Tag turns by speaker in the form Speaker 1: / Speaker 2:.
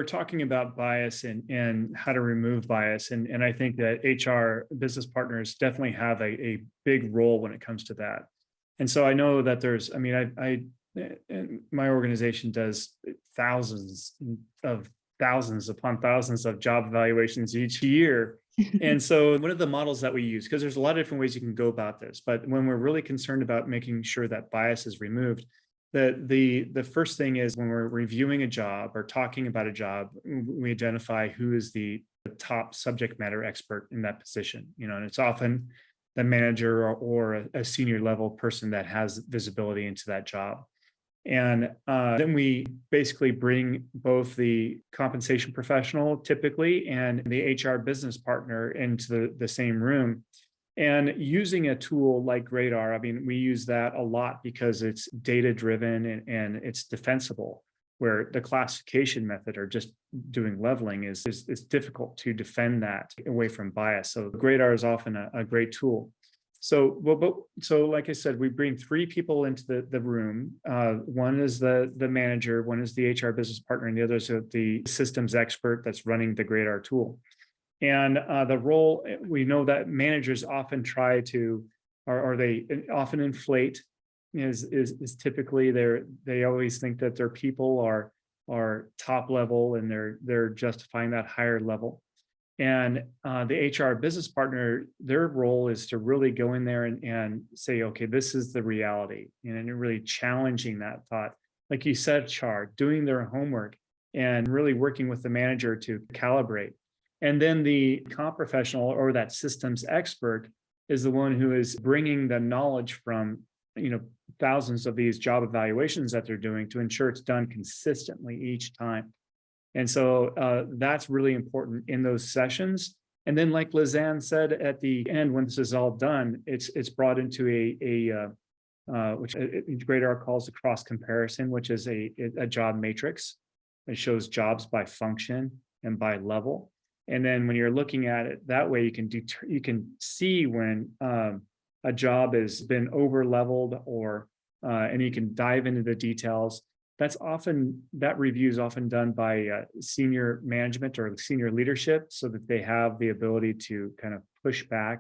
Speaker 1: talking about bias and how to remove bias. And I think that HR business partners definitely have a big role when it comes to that. And so I know that there's, I mean, and my organization does of thousands upon thousands of job evaluations each year. And so one of the models that we use, because there's a lot of different ways you can go about this, but when we're really concerned about making sure that bias is removed, the first thing is when we're reviewing a job or talking about a job, we identify who is the top subject matter expert in that position, and it's often the manager or a senior level person that has visibility into that job. And then we basically bring both the compensation professional typically and the HR business partner into the same room. And using a tool like Gradar, I mean, we use that a lot because it's data driven and it's defensible, where the classification method or just doing leveling is difficult to defend that away from bias. So Gradar is often a great tool. So, like I said, we bring three people into the room. One is the manager, one is the HR business partner, and the other is the systems expert that's running the Gradar tool. And the role, we know that managers often try to, or they often inflate, is typically they always think that their people are top level and they're justifying that higher level. And the HR business partner, their role is to really go in there and say, okay, this is the reality, and really challenging that thought. Like you said, Char, doing their homework and really working with the manager to calibrate. And then the comp professional or that systems expert is the one who is bringing the knowledge from, thousands of these job evaluations that they're doing to ensure it's done consistently each time. And so that's really important in those sessions. And then, like Lizanne said at the end, when this is all done, it's brought into which Gradar calls a cross comparison, which is a job matrix. It shows jobs by function and by level. And then when you're looking at it that way, you can see when a job has been over leveled and you can dive into the details. That review is often done by senior management or senior leadership so that they have the ability to kind of push back